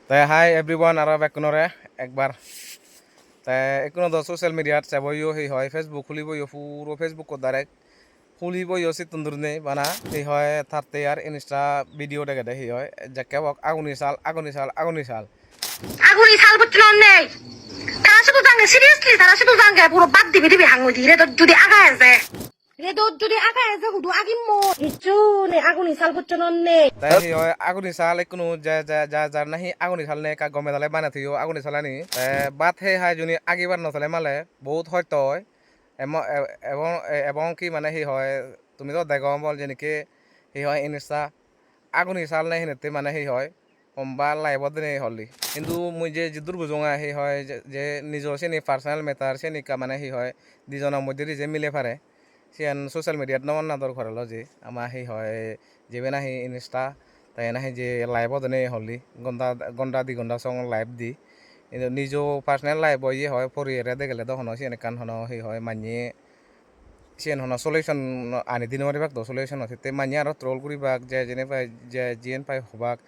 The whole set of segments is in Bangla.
তাই হাই এভরিওয়ান আর একনরে একবার তাই একনো দ সোশ্যাল মিডিয়াত চাবইও সেই হয় ফেসবুক খুলিবইও পুরো ফেসবুক ডাইরেক্ট খুলিবইও সিতুন্দুর নেই বানা সেই হয় থারতে আর ইনস্টা ভিডিও দেখে দেয় সেই হয় যাকে আগুনি সাল আগুনি সাল বচ্চন নেই তারা শুধু জাঙ্গে সিরিয়াসলি তারা শুধু জাঙ্গে পুরো বাদ দিবি দিবি হাঙ্গু দি রে যদি আগায় আছে হুদু আগিমো কিছু নে আগুনি সাল বচ্চন নেই তাই সেই হয় আগুনি সাল কোনো যার নাহি আগুনি সাল নে কা গমে দালে বানা থইও আগুনি সালানি বাত হে হাই জুনি আগিবার নথলে মালে বহুত হয়তো হয় এবং এবং কি মানে সেই হয় তুমি তো দেখো বল যে নাকি সেই হয় ইনস্টা আগুনি সাল নাই হিনেতে মানে সেই হয় কমবা লাইভত দিনে হলি কিন্তু মুই যে যিদুর বুজঙা সেই হয় যে নিজর সেনি পার্সোনাল মেটার সেনিকা মানে সেই হয় দুজনের মধ্যে যে মিলে পারে সিয়ান সোশ্যাল মিডিয়াত নমান না দরকার হলো যে আমার সেই হয় যেবে না সেই ইনস্টা তাই না যে লাইভত দিনে হলি ঘন্টা 2 ঘন্টা সং লাইভ দি কিন্তু নিজেও পার্সোনাল লাইভ ইয়ে হয় পরিয়ারে দেখলে তখন সিয়ান কান হন সেই হয় মানিয়ে সিয়ান হন সলিউশন আনি দিন মারিবাক তো সলিউশন আছে তে মানিয়ে আর ট্রল করিবাক যে যেনে পাই যে জিয়েন পাই হবাক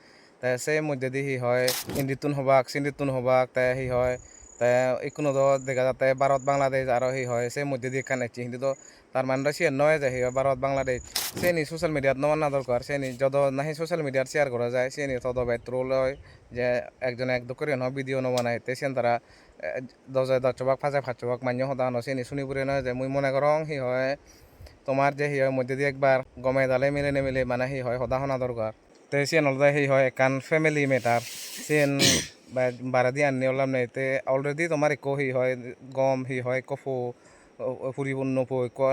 তাই সে মধ্যে দিয়ে সেই হয় ইন্দিতুন হবাক সিন্দিতুন হবাক তাই সেই হয় তাই কোনো দেখা যাতে ভারত বাংলাদেশ আরও সেই হয় সে মধ্যে দিয়ে কানেক্ট কিন্তু তো তার মানে সিয়ান নয় যে সেই হয় ভারত বাংলাদেশ সে নি সোশ্যাল মিডিয়াত নমান না দরকার সে নি যত নাহি সোশ্যাল মিডিয়াত শেয়ার করা যায় সে নি তত বাই ট্রোল হয় যে একজন এক দুঃখের ভিডিও নবানায় তে সেন তারা 10 ভাগ 5 ভাগ মান্য সদা সে নি শুনিপুরে নয় যে মুই মনে করং সেই হয় তোমার যে সেই হয় মধ্যে দিয়ে একবার গমে দালে মিলে নেমিলে মানে সেই হয় সদা শোনা দরকার তে সিয়ান অলদা সেই হয় একান ফ্যামিলি মেটার সিয়ান বারা দিয়ে আনি ওলাম নাই তে অলরেডি তোমার একো সেই হয় গম সেই হয় কফু পরিপূর্ণ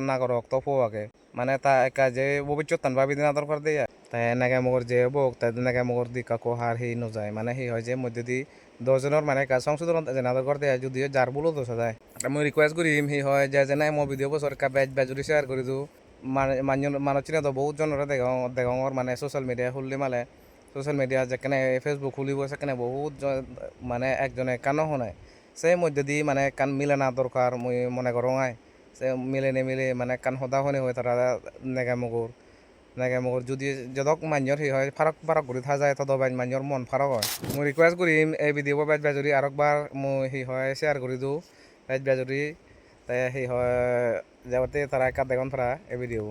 না করক তো আগে মানে তা একা যে ভবিষ্যৎ টান ভাবি দিনা দরকার দিয়ে তাই এনেকে মোর যে বক তাই এনেকে মোর দি কাকো হার সেই নযায় মানে সেই হয় যে মধ্যে দি 10জনের মানে কাজ সংশোধন জানা দরকার দেয় যদিও যার বলো দোষ যায় মই রিকোয়েস্ট করিম সেই হয় যে নাই মই ভিডিও বছর বেজ যদি শেয়ার কৰি দিওঁ মানুহ চিনা তো বহুত জনৰে দেগঙৰ মানে সোশ্যাল মিডিয়া খুললি মালে সোশ্যাল মিডিয়া যেখানে ফেসবুক খুলিব সেখানে বহুত মানে একজনে কানো শুনায় সেই মধ্যে দি মানে কান মিলে না দরকার মই মনে করং আই সে মিলে নেমিলে মানে কান সদা শুনি হয় তারা নেগে মগুর যদি যদক মান্যর সেই হয় ফারাক করে থা যায় তত মান্যর মন ফারাক হয় মই রিকোয়েস্ট করিম এই ভিডিও বেজ যদি আরেকবার মই সেই হয় শেয়ার করে দিওঁ বেজ যদি তাই সেই হয় যাওয়াতে তারা একা দেখুন তারা এই ভিডিও